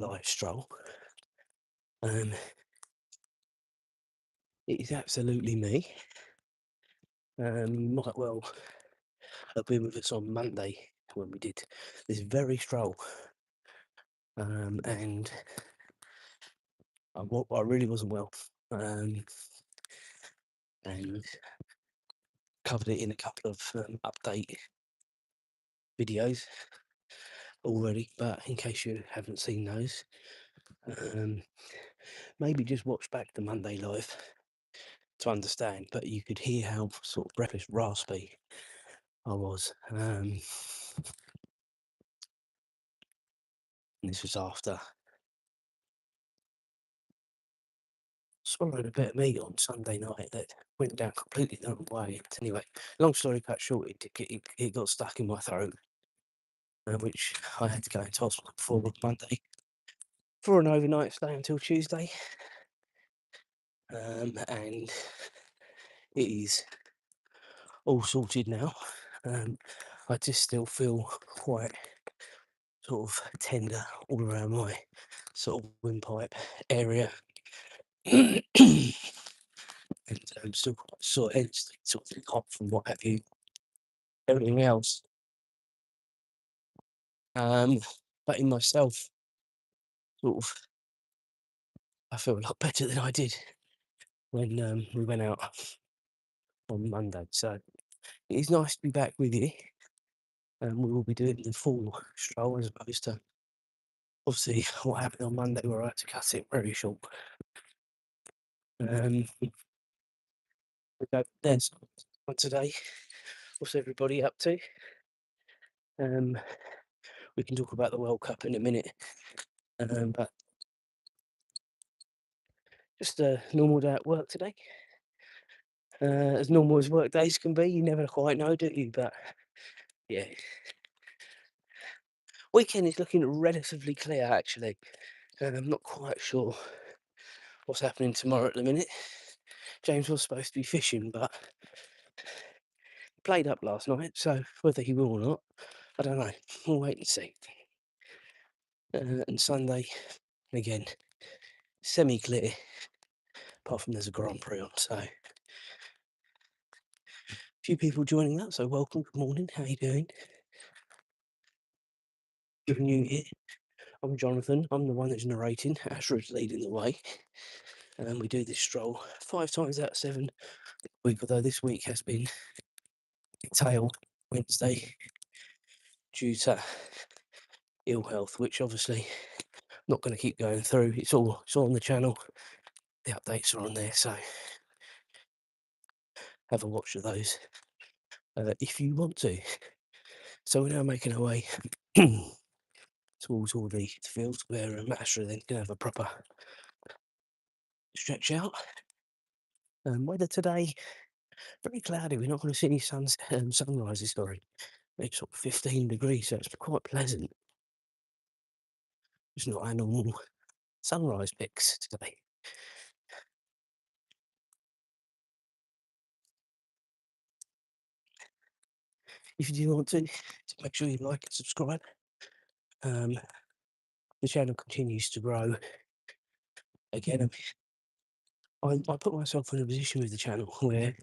live stroll. It is absolutely me. You might well have been with us on Monday when we did this very stroll. And I really wasn't well. And covered it in a couple of update videos already, but in case you haven't seen those, maybe just watch back the Monday live to understand. But you could hear how sort of breathless, raspy I was. And this was after swallowed a bit of meat on Sunday night that went down completely the wrong way. But anyway, long story cut short, it got stuck in my throat, which I had to go into hospital for Monday for an overnight stay until Tuesday. And it is all sorted now. I just still feel quite sort of tender all around my sort of windpipe area. And still quite sore, hence sort of cough and what have you. Everything else. But in myself, sort of, I feel a lot better than I did when we went out on Monday. So it is nice to be back with you. And we will be doing the full stroll as opposed to obviously what happened on Monday where I had to cut it very short. There's one today. What's everybody up to? We can talk about the World Cup in a minute. But just a normal day at work today. As normal as work days can be. You never quite know, do you? But yeah. Weekend is looking relatively clear, actually. I'm not quite sure what's happening tomorrow at the minute. James was supposed to be fishing, but played up last night, so whether he will or not, I don't know. We'll wait and see. And Sunday, again, semi-clear, apart from there's a Grand Prix on, so... few people joining us, so welcome, good morning, how you doing? If you're new here, I'm Jonathan, I'm the one that's narrating, Azra is leading the way, and we do this stroll 5 times out of 7 a week, although this week has been tailed Wednesday due to ill health, which obviously I'm not going to keep going through. It's all on the channel. The updates are on there, so have a watch of those if you want to. So we're now making our way towards all the fields where Astra then can have a proper stretch out. Weather today, very cloudy. We're not going to see any sunrises, sorry. It's sort of 15 degrees, so it's quite pleasant. It's not our normal sunrise pics today. If you do want to make sure you like and subscribe. The channel continues to grow. Again, I put myself in a position with the channel where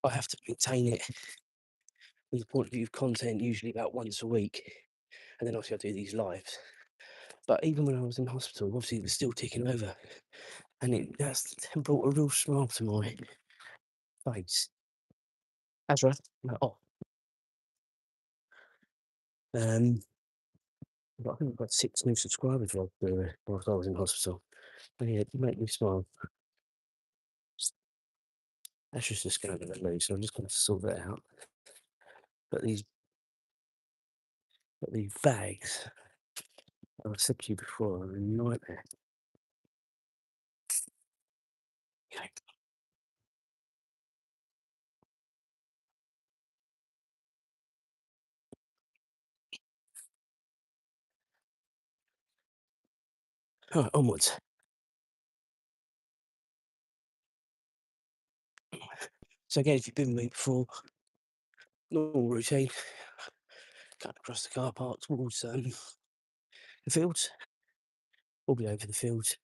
I have to maintain it from the point of view of content, usually about once a week, and then obviously I do these lives. But even when I was in hospital, obviously it was still ticking over, and that's brought a real smile to my face. Azra, oh, I think I've got 6 new subscribers whilst I was in hospital. But yeah, it made me smile. Azra's just going to lose, so I'm just going to sort that out. But these bags, I've said to you before, are a nightmare. Okay. All right, onwards. So again, if you've been with me before, normal routine, cut across the car park towards the fields. We'll be over the fields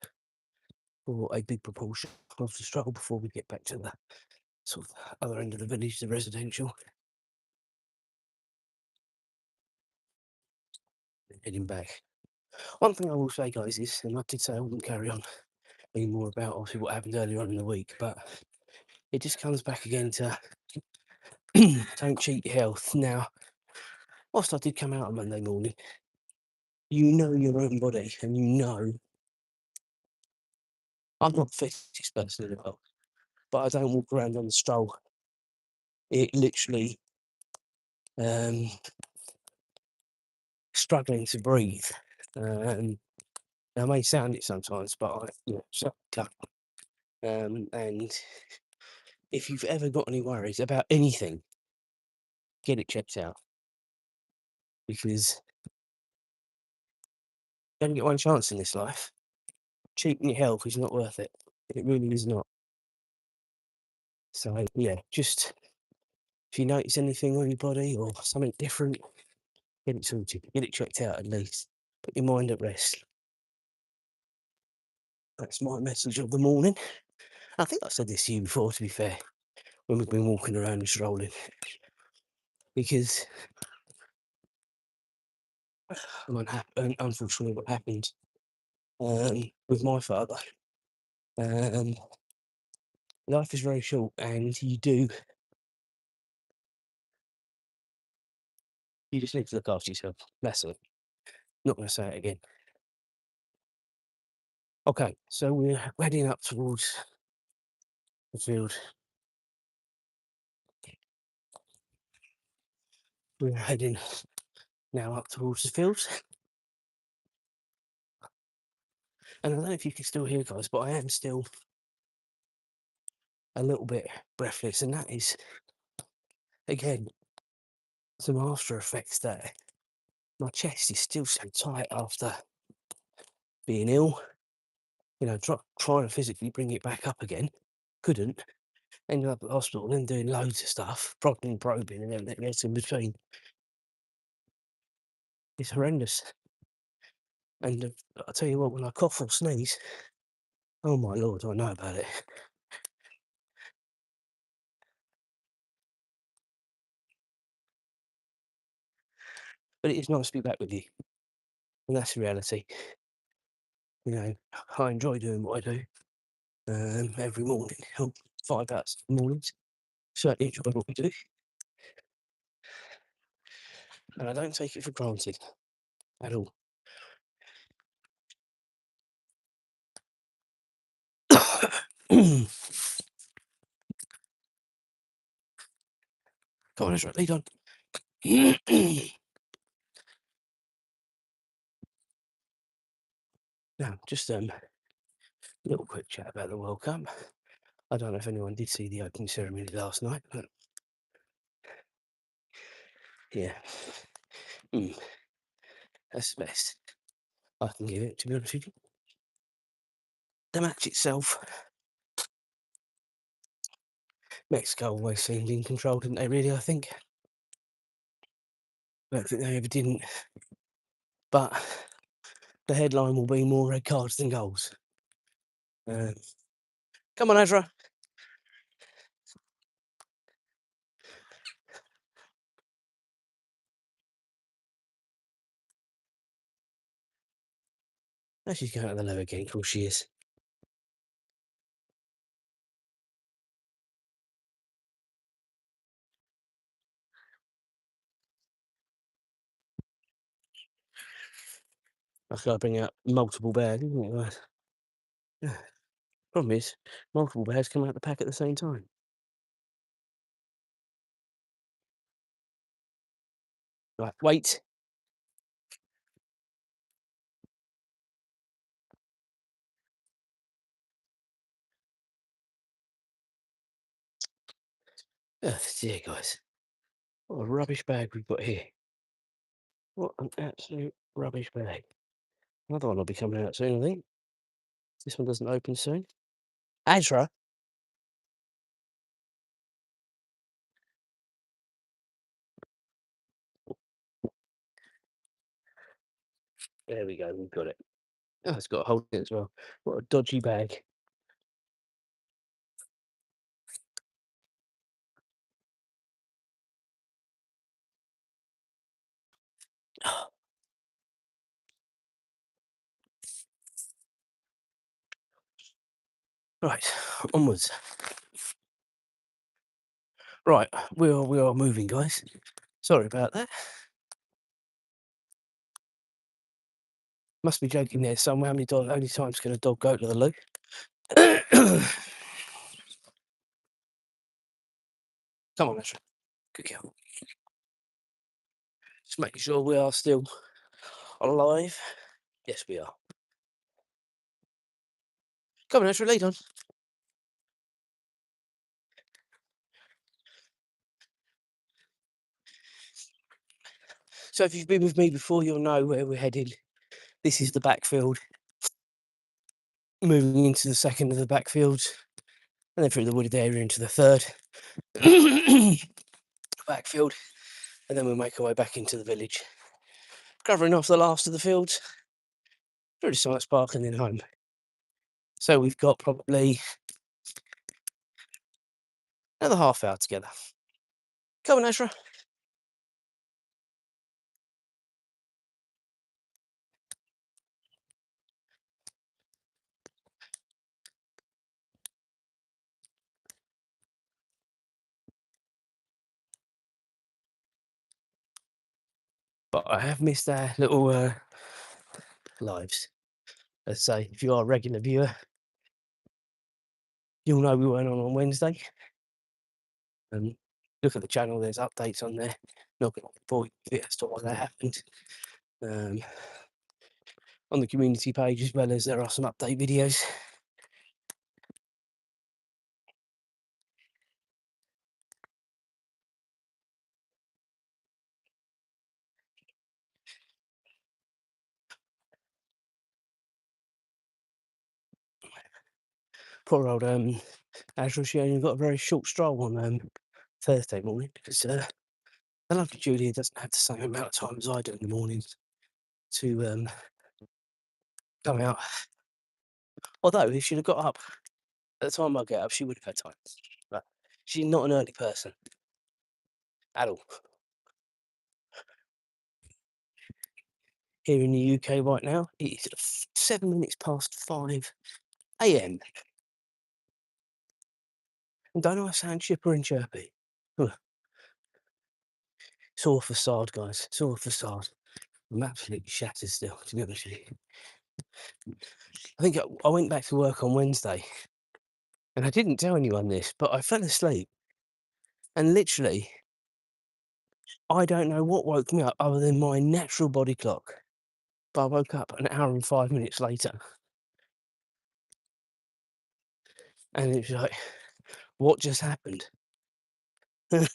for a big proportion of the stroll before we get back to the sort of other end of the village, the residential. Heading back. One thing I will say, guys, is, and I did say I wouldn't carry on any more about obviously what happened earlier on in the week, but it just comes back again to don't cheat your health. Now, whilst I did come out on Monday morning, you know your own body, and you know I'm not the fittest person in the world, but I don't walk around on the stroll. It literally struggling to breathe. I may sound it sometimes, but I shut up. And if you've ever got any worries about anything, get it checked out, because you only get one chance in this life. Cheating your health is not worth it. It really is not. So yeah, just if you notice anything on your body or something different, get it sorted. Get it checked out at least. Put your mind at rest. That's my message of the morning. I think I said this to you before, to be fair, when we've been walking around and strolling, because unfortunately what happened with my father, um, life is very short, and you just need to look after yourself. That's it. Not going to say it again. Okay, so we're heading up towards the field. We're heading now up towards the fields. And I don't know if you can still hear, guys, but I am still a little bit breathless. And that is, again, some after effects there. My chest is still so tight after being ill. You know, trying to physically bring it back up again. Couldn't. Ended up at the hospital and doing loads of stuff, probing and everything else in between. It's horrendous. And I'll tell you what, when I cough or sneeze, oh my lord, I know about it. But it is nice to be back with you. And that's the reality. You know, I enjoy doing what I do every morning, 5 hours in the mornings. Certainly enjoy what we do. And I don't take it for granted at all. Come on, Azra, lead on. Now, just a little quick chat about the World Cup. I don't know if anyone did see the opening ceremony last night, but yeah, that's the best I can give it, to be honest with you. The match itself, Mexico always seemed in control, didn't they, really, I think? I don't think they ever didn't. But the headline will be more red cards than goals. Come on, Azra. Oh, she's going to the loo again, of course she is. I've got to bring out multiple bags, isn't it, guys? Problem is, multiple bags come out the pack at the same time. Right, wait. Oh, dear, guys. What a rubbish bag we've got here. What an absolute rubbish bag. Another one will be coming out soon, I think. This one doesn't open soon. Azra. There we go, we've got it. Oh, it's got a hole in it as well. What a dodgy bag. Right, onwards. Right, we are moving, guys. Sorry about that. Must be joking there somewhere. How many times can a dog go to the loo? Come on, Azra. Good girl. Just making sure we are still alive. Yes, we are. Come on, Azra, lead on. So if you've been with me before, you'll know where we're headed. This is the backfield. Moving into the second of the backfields, and then through the wooded area into the third backfield, and then we'll make our way back into the village, covering off the last of the fields through the science park and then home. So we've got probably another half hour together. Come on, Azra. But I have missed our little lives. Let's say, if you are a regular viewer, you'll know we weren't on Wednesday. Look at the channel, there's updates on there. Not going to bore you as to why that happened. On the community page, as well as there are some update videos. Poor old Azra, she only got a very short stroll on Thursday morning because the lovely Julia doesn't have the same amount of time as I do in the mornings to come out. Although, if she'd have got up at the time I get up, she would have had time. But she's not an early person at all. Here in the UK right now, it is 7 minutes past 5 a.m. And don't I sound chipper and chirpy? Huh. It's all a facade, guys. It's all a facade. I'm absolutely shattered still, to be honest with you. I think I went back to work on Wednesday, and I didn't tell anyone this, but I fell asleep. And literally, I don't know what woke me up other than my natural body clock. But I woke up an hour and 5 minutes later. And it was like, what just happened? It's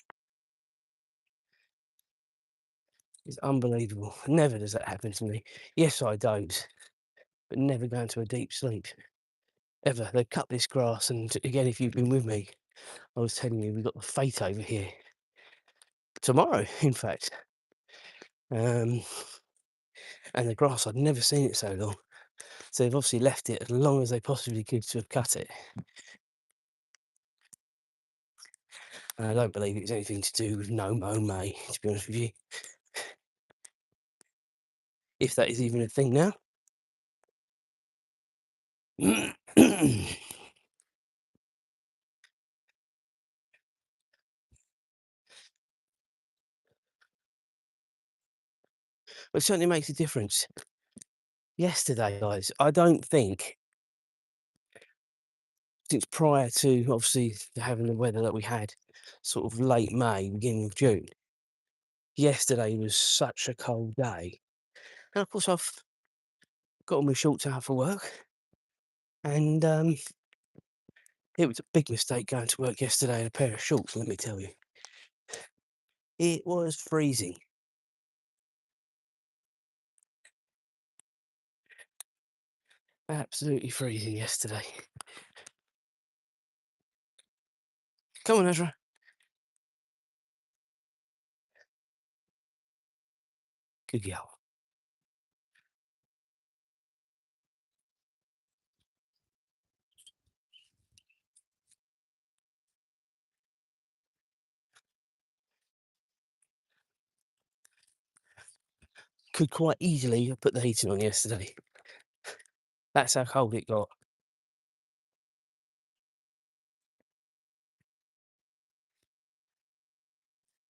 unbelievable. Never does that happen to me. Yes, I doze, but never go into a deep sleep. Ever. They cut this grass, and again, if you've been with me, I was telling you, we've got the fete over here. Tomorrow, in fact. And the grass, I'd never seen it so long. So they've obviously left it as long as they possibly could to have cut it. And I don't believe it's anything to do with no mow May, to be honest with you. If that is even a thing now. It certainly makes a difference. Yesterday, guys, I don't think, since prior to obviously having the weather that we had, sort of late May, beginning of June, yesterday was such a cold day. And of course, I've got on my shorts out for work, and it was a big mistake going to work yesterday in a pair of shorts, let me tell you. It was freezing. Absolutely freezing yesterday. Come on, Ezra. Good girl. could quite easily have put the heating on yesterday. That's how cold it got.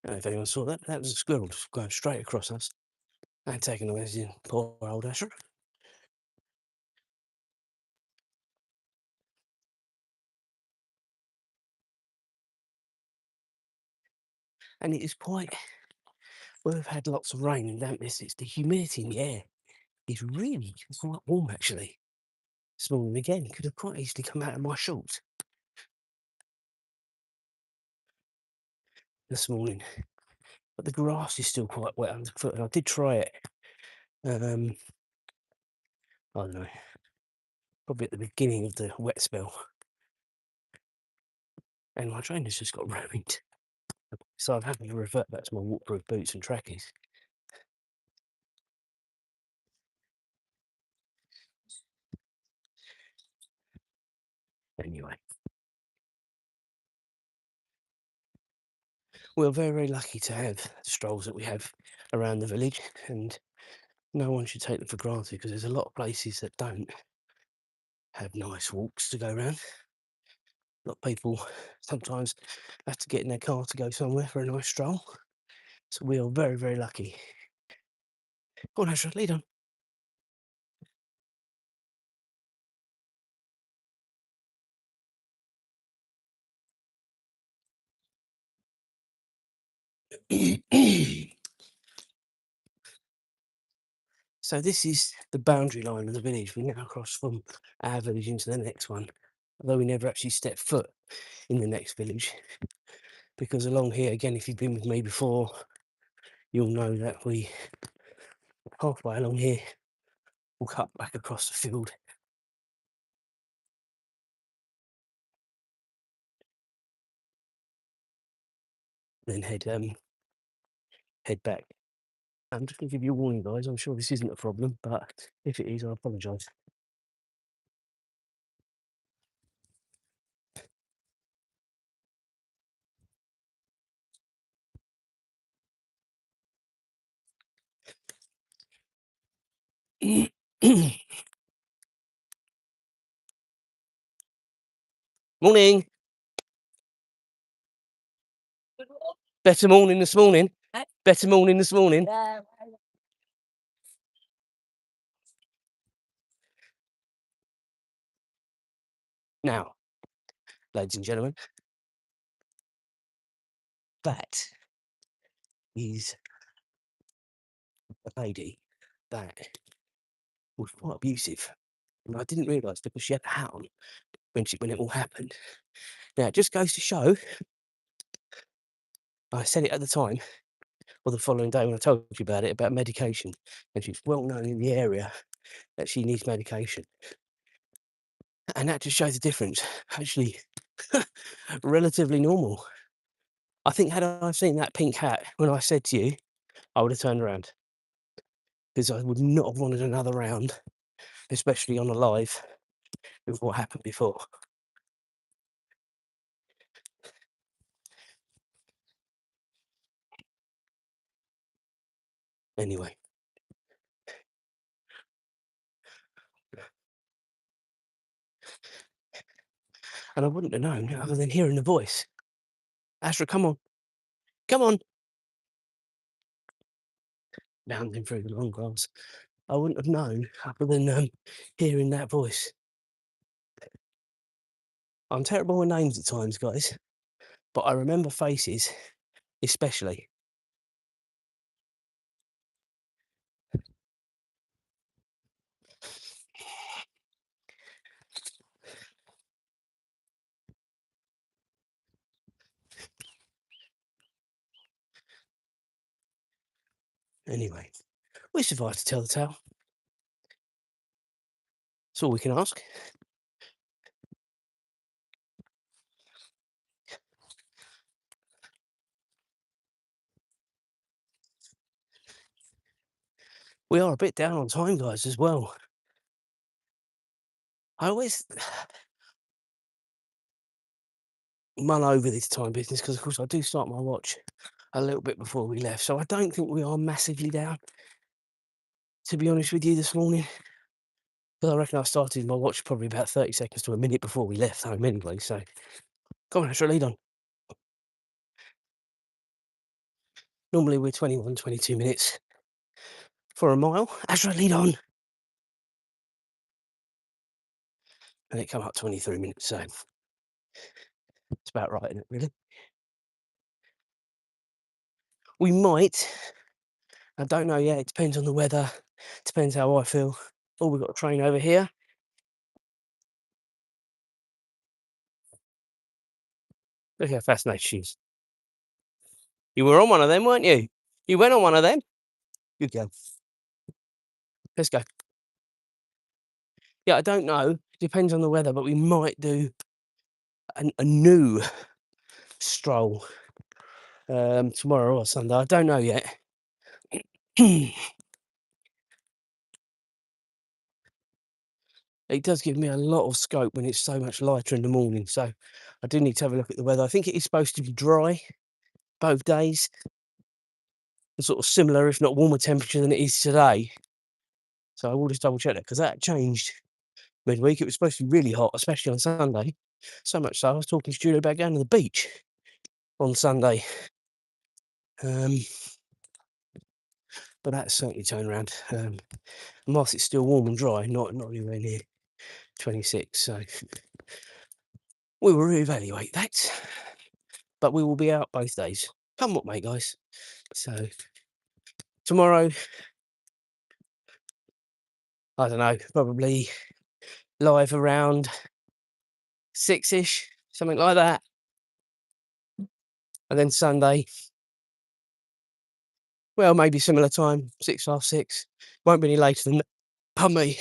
I don't know if anyone saw that. That was a squirrel just going straight across us and taking away his poor old Azra. And it is quite, where we've had lots of rain and dampness, it's the humidity in the air. It's really quite warm actually. This morning again, could have quite easily come out of my shorts this morning. But the grass is still quite wet underfoot, and I did try it. I don't know, probably at the beginning of the wet spell, and my trainers just got ruined. So I'm having to revert back to my waterproof boots and trackies. Anyway, we're very, very lucky to have the strolls that we have around the village, and no one should take them for granted because there's a lot of places that don't have nice walks to go around. A lot of people sometimes have to get in their car to go somewhere for a nice stroll. So we are very, very lucky. Go on, Azra, lead on. So this is the boundary line of the village. We now cross from our village into the next one, although we never actually step foot in the next village, because along here, again, if you've been with me before, you'll know that we, halfway along here, will cut back across the field. Then head back. I'm just going to give you a warning, guys. I'm sure this isn't a problem, but if it is, I apologise. Morning. Better morning this morning. Better morning this morning. Now, ladies and gentlemen, that is a lady that was quite abusive. And I didn't realise because she had a hat on when it all happened. Now, it just goes to show, I said it at the time, or the following day when I told you about it, about medication. And she's well known in the area that she needs medication. And that just shows the difference. Actually, relatively normal. I think had I seen that pink hat when I said to you, I would have turned around. Because I would not have wanted another round, especially on a live, with what happened before. Anyway. And I wouldn't have known other than hearing the voice. Azra, come on. Come on. Bounding through the long grass. I wouldn't have known other than hearing that voice. I'm terrible with names at times, guys, but I remember faces, especially. Anyway, we survived to tell the tale. That's all we can ask. We are a bit down on time, guys, as well. I always mull over this time business because, of course, I do start my watch a little bit before we left, so I don't think we are massively down. to be honest with you, this morning. Because I reckon I started my watch probably about 30 seconds to a minute before we left home anyway, so come on, Azra, lead on. Normally we're 21, 22 minutes for a mile. Azra, lead on. And it come up 23 minutes, so it's about right, isn't it, really? We might, I don't know yet, it depends on the weather, depends how I feel. Oh, we've got a train over here. Look how fascinated she is. You were on one of them, weren't you? You went on one of them. Good girl. Let's go. Yeah, I don't know. Depends on the weather, but we might do a new stroll tomorrow or Sunday. I don't know yet. It does give me a lot of scope when it's so much lighter in the morning. So I do need to have a look at the weather. I think it is supposed to be dry both days. A sort of similar, if not warmer temperature than it is today. So I will just double check that because that changed midweek. It was supposed to be really hot, especially on Sunday. So much so I was talking to Julie about going to the beach on Sunday. But that's certainly turned around. Whilst it's still warm and dry, not anywhere near 26. So we will reevaluate that. But we will be out both days. Come what may, guys. So tomorrow, I don't know, probably live around 6-ish, something like that. And then Sunday, well, maybe similar time, 6, half 6. Won't be any later than that. Pardon me.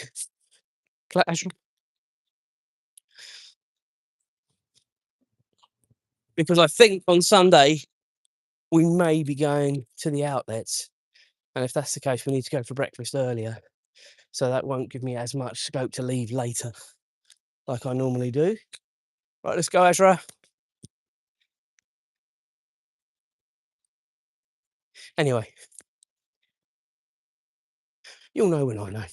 Because I think on Sunday we may be going to the outlets. And if that's the case, we need to go for breakfast earlier. So that won't give me as much scope to leave later like I normally do. Right, let's go, Azra. Anyway, you'll know when I know.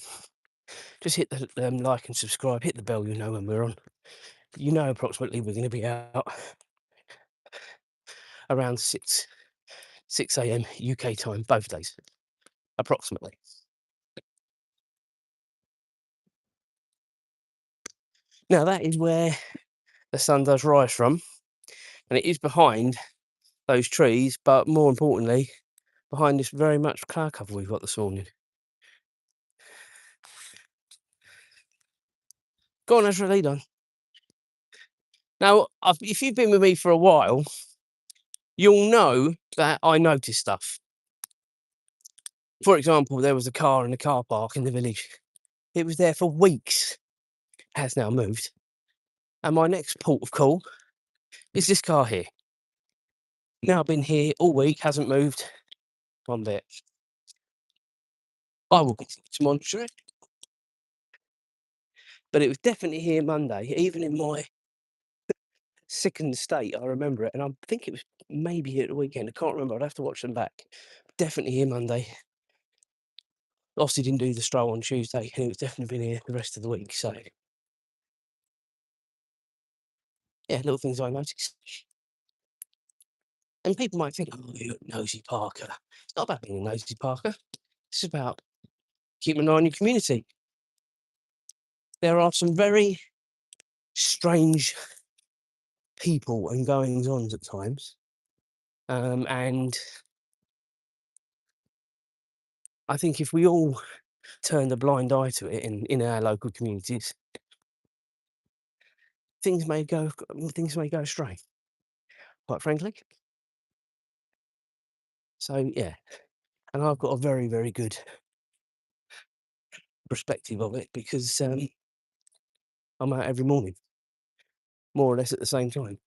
Just hit the like and subscribe, hit the bell, you know when we're on. You know approximately we're going to be out around 6 a.m. UK time, both days, approximately. Now that is where the sun does rise from, and it is behind those trees, but more importantly, behind this very much cloud cover we've got this morning. Go on, Ezra, lead on. Now, if you've been with me for a while, you'll know that I notice stuff. For example, there was a car in the car park in the village. It was there for weeks, has now moved. And my next port of call is this car here. Now been here all week, hasn't moved one bit. I will continue to monitor it. But it was definitely here Monday, even in my sickened state. I remember it, and I think it was maybe here at the weekend. I can't remember. I'd have to watch them back. Definitely here Monday. Obviously didn't do the stroll on Tuesday, and it's definitely been here the rest of the week. So yeah, little things I notice. And people might think, "Oh, you're a nosy Parker." It's not about being a nosy Parker. It's about keeping an eye on your community. There are some very strange people and goings on at times, and I think if we all turned a blind eye to it in our local communities, things may go astray, quite frankly. So yeah, and I've got a very, very good perspective of it because I'm out every morning, more or less at the same time.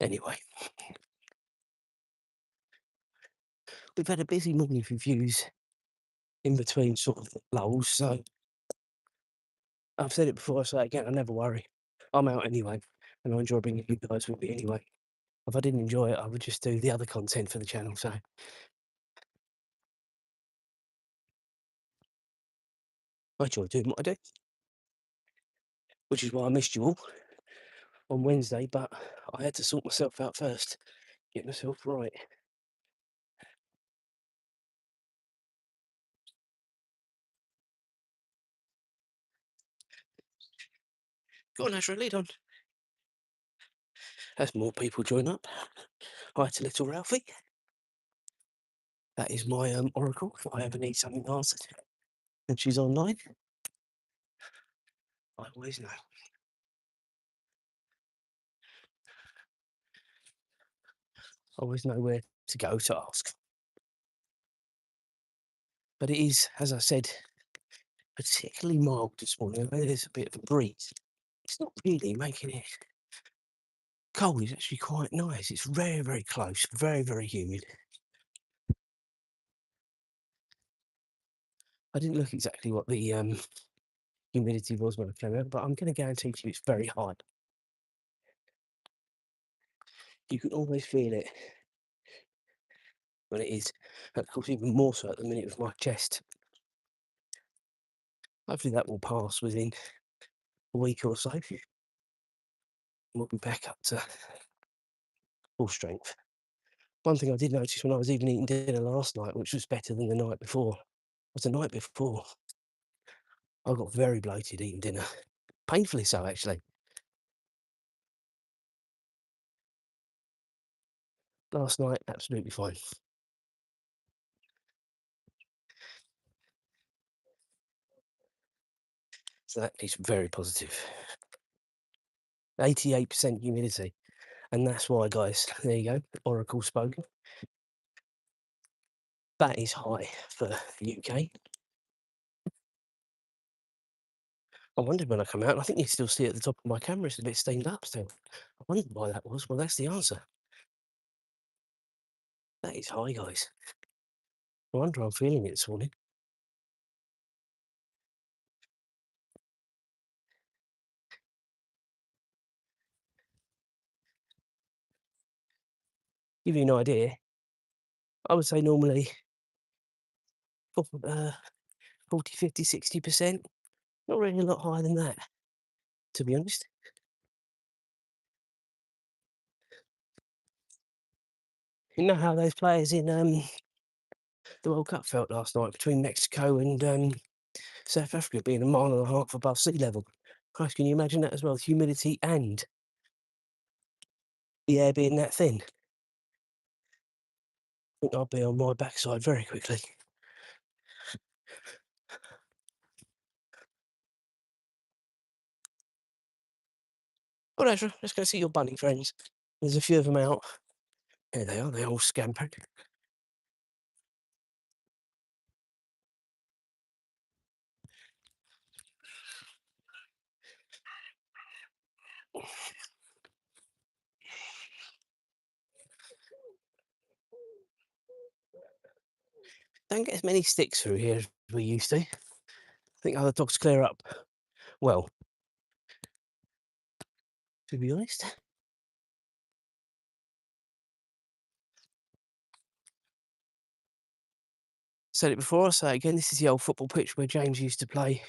Anyway, we've had a busy morning for views in between sort of lulls, so I've said it before, I say it again, I never worry. I'm out anyway, and I enjoy bringing you guys with me anyway. If I didn't enjoy it, I would just do the other content for the channel, so I enjoy doing what I do, which is why I missed you all on Wednesday, but I had to sort myself out first, get myself right. Go on, Azra, lead on. As more people join up, hi to little Ralphie. That is my oracle. If I ever need something answered and she's online, I always know. I always know where to go to ask. But it is, as I said, particularly mild this morning. There's a bit of a breeze. It's not really making it cold. It's actually quite nice. It's very, very close. Very, very humid. I didn't look exactly what the humidity was when I came out, but I'm going to guarantee to you it's very high. You can always feel it when it is. And of course, even more so at the minute with my chest. Hopefully that will pass within a week or so. We'll be back up to full strength. One thing I did notice when I was even eating dinner last night, which was better than the night before, was the night before I got very bloated eating dinner. Painfully so, actually. Last night, absolutely fine. So that is very positive. 88% humidity. And that's why, guys, there you go, Oracle spoken. That is high for the UK. I wondered when I come out, I think you still see it at the top of my camera, it's a bit steamed up still. I wondered why that was. Well, that's the answer. That is high, guys. No wonder I'm feeling it this morning. Give you an idea, I would say normally 40, 50, 60%. Not really a lot higher than that, to be honest. You know how those players in the World Cup felt last night between Mexico and South Africa being a mile and a half above sea level? Christ, can you imagine that as well? Humidity and the air being that thin. I think I'll be on my backside very quickly. Well, Ezra, let's go see your bunny friends. There's a few of them out. There they are, they all scampered. Don't get as many sticks through here as we used to. I think other dogs clear up well, to be honest. Said it before, I'll say it again. This is the old football pitch where James used to play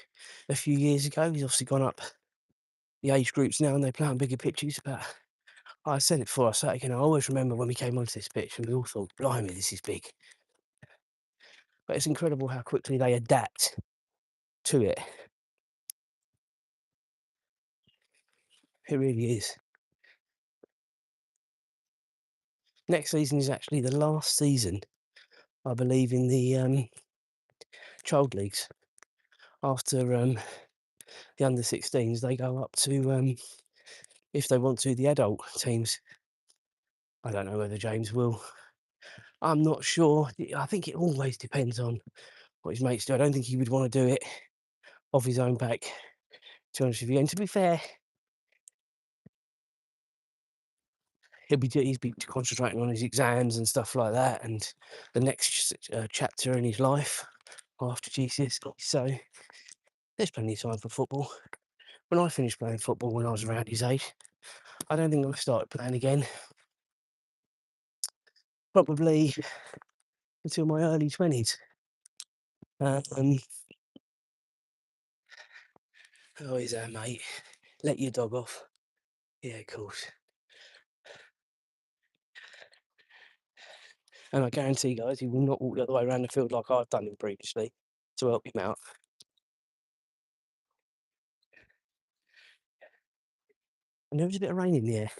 a few years ago. He's obviously gone up the age groups now and they play on bigger pitches. But I said it before, I'll say it again. I always remember when we came onto this pitch and we all thought, blimey, this is big. But it's incredible how quickly they adapt to it. It really is. Next season is actually the last season, I believe, in the child leagues. After the under 16s, they go up to, if they want to, the adult teams. I don't know whether James will. I'm not sure. I think it always depends on what his mates do. I don't think he would want to do it off his own back, to be honest with you. And to be fair, he'd be concentrating on his exams and stuff like that, and the next chapter in his life after GCSE. So there's plenty of time for football. when I finished playing football when I was around his age, I don't think I started playing again probably until my early 20s. Um, oh, is that, mate? Let your dog off. Yeah, of course. And I guarantee, guys, he will not walk the other way around the field like I've done him previously to help him out. And there was a bit of rain in the air.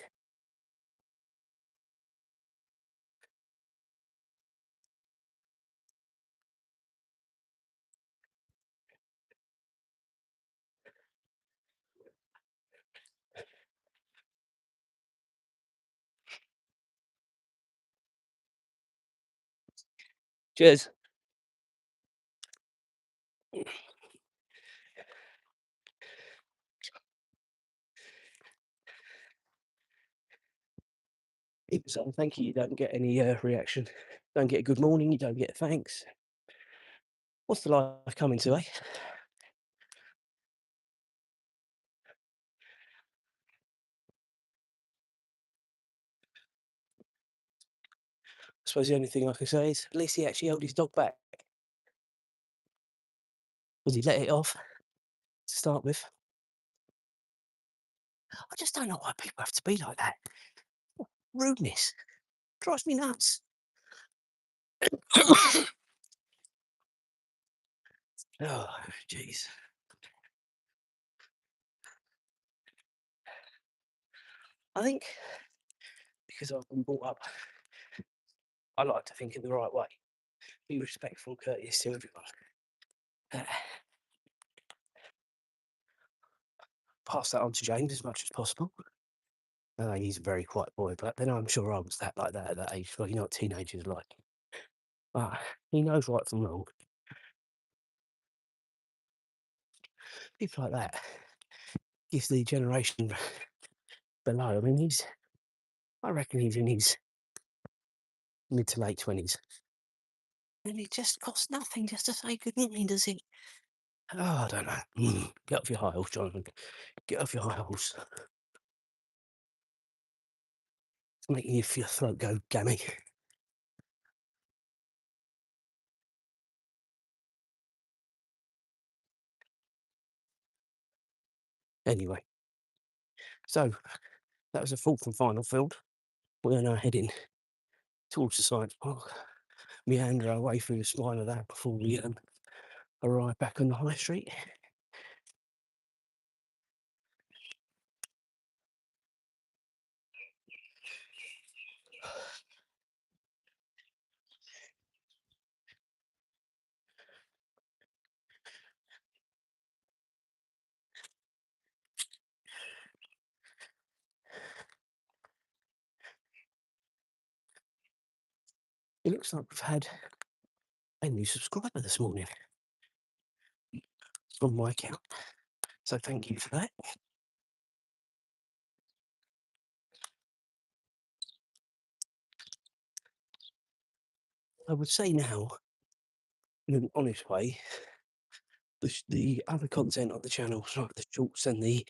Cheers. So thank you. You don't get any reaction. Don't get a good morning. You don't get thanks. What's the life coming to, eh? I suppose the only thing I can say is at least he actually held his dog back. Was he let it off to start with? I just don't know why people have to be like that. Rudeness drives me nuts. Oh, jeez. I think because I've been brought up, I like to think in the right way. Be respectful, courteous to everyone. Uh, pass that on to James as much as possible. He's a very quiet boy, but then I'm sure I was like that at that age. Well, you know what teenagers are like. But he knows right from wrong. People like that gives the generation below. I mean, I reckon he's in his mid to late 20s. And it just costs nothing just to say good morning, does it? Oh, I don't know. Get off your high horse, Jonathan. Get off your high horse. It's making your throat go gammy. Anyway, so that was the fourth and final field. We're now heading towards the science park, meander our way through the spine of that before we arrive back on the high street. It looks like we've had a new subscriber this morning from my account, so thank you for that. I would say now, in an honest way, the other content on the channel, like the shorts and the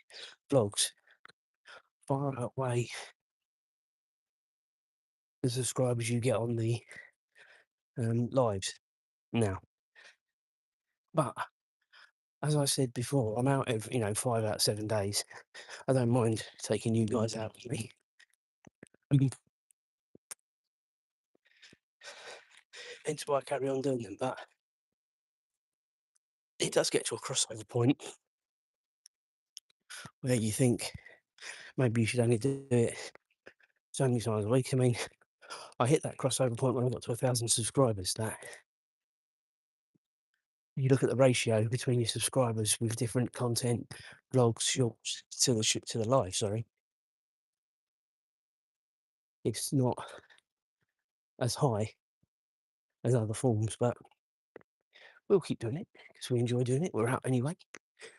vlogs, far outweigh the subscribers you get on the lives now. But as I said before, I'm out every 5 out of 7 days. I don't mind taking you guys out with me. Hence why I carry on doing them. But it does get to a crossover point where you think maybe you should only do it so many times a week. I mean, I hit that crossover point when I got to 1,000 subscribers. That you look at the ratio between your subscribers with different content, vlogs, shorts to the live. Sorry, it's not as high as other forms, but we'll keep doing it because we enjoy doing it. We're out anyway.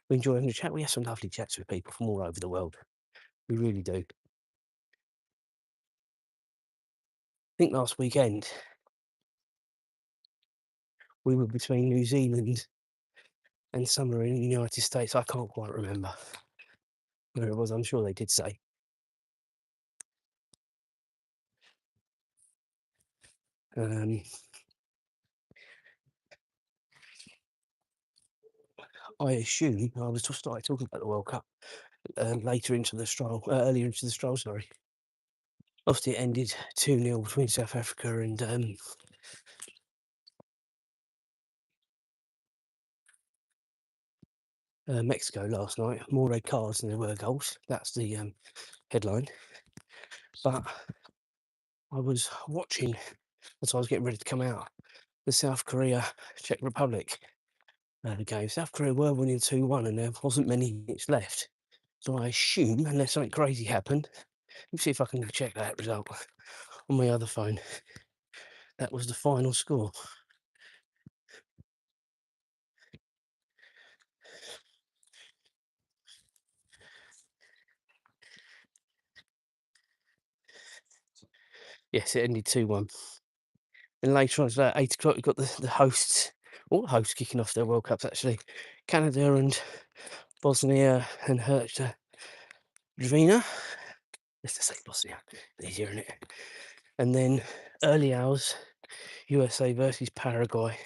We enjoy having a chat. We have some lovely chats with people from all over the world. We really do. I think last weekend we were between New Zealand and somewhere in the United States. I can't quite remember. where it was. I'm sure they did say. Um, I assume I was just started talking about the World Cup later into the stroll, earlier into the stroll. Sorry. Obviously, it ended 2-0 between South Africa and Mexico last night. More red cards than there were goals. That's the headline. But I was watching as I was getting ready to come out the South Korea Czech Republic game. South Korea were winning 2-1, and there wasn't many minutes left. So I assume, unless something crazy happened, let me see if I can check that result on my other phone. That was the final score. Yes, it ended 2-1. And later on, at 8 o'clock, you've got the hosts, all the hosts kicking off their World Cups actually. Canada and Bosnia and Herzegovina. Let's just say Bosnia. Easier, isn't it? And then early hours, USA versus Paraguay.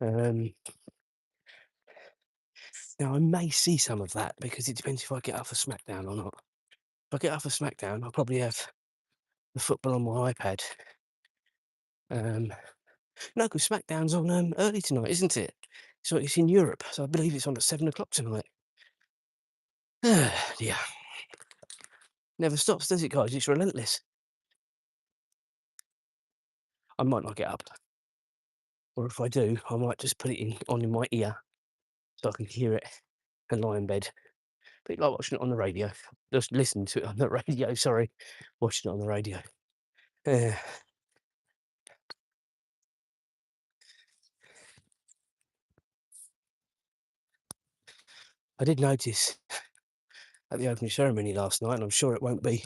Now, I may see some of that because it depends if I get up for SmackDown or not. If I get up for SmackDown, I'll probably have the football on my iPad. No, because SmackDown's on early tonight, isn't it? So it's in Europe, so I believe it's on at 7 o'clock tonight. Yeah. Never stops, does it, guys? It's relentless. I might not get up. Or if I do, I might just put it in my ear so I can hear it and lie in bed. Bit like watching it on the radio. Just listening to it on the radio, sorry. Watching it on the radio. I did notice at the opening ceremony last night, and I'm sure it won't be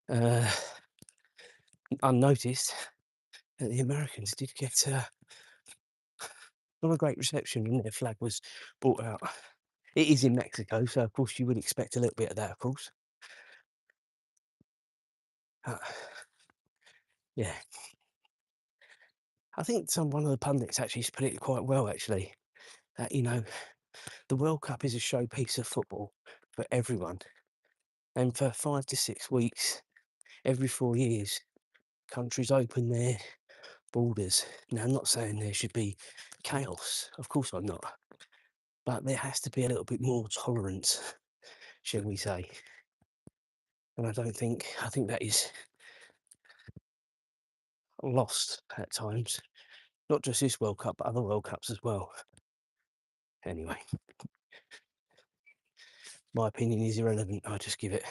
uh, unnoticed, that the Americans did get not a great reception when their flag was brought out. It is in Mexico, so of course you would expect a little bit of that, of course. Uh, yeah. I think one of the pundits actually put it quite well, actually. That, the World Cup is a showpiece of football for everyone. And for 5 to 6 weeks, every 4 years, countries open their borders. Now, I'm not saying there should be chaos. Of course I'm not. But there has to be a little bit more tolerance, shall we say. And I think that is lost at times. Not just this World Cup, but other World Cups as well. Anyway, my opinion is irrelevant. I'll just give it.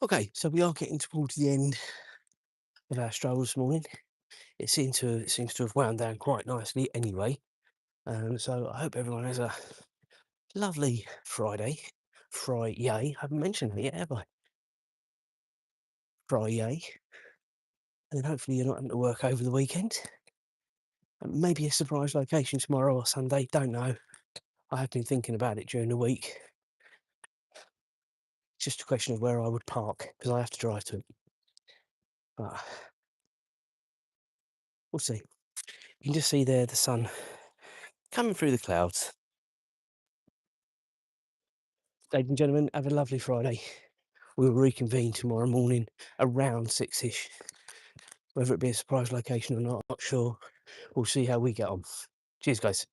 Okay, so we are getting towards the end of our stroll this morning. It seems to have wound down quite nicely anyway. So I hope everyone has a lovely Friday. Friday. I haven't mentioned it yet, have I? Friday. And then hopefully you're not having to work over the weekend. Maybe a surprise location tomorrow or Sunday. Don't know. I have been thinking about it during the week. It's just a question of where I would park because I have to drive to it. But we'll see. You can just see there the sun coming through the clouds. Ladies and gentlemen, have a lovely Friday. We'll reconvene tomorrow morning around 6ish. Whether it be a surprise location or not, not sure. We'll see how we get on. Cheers, guys.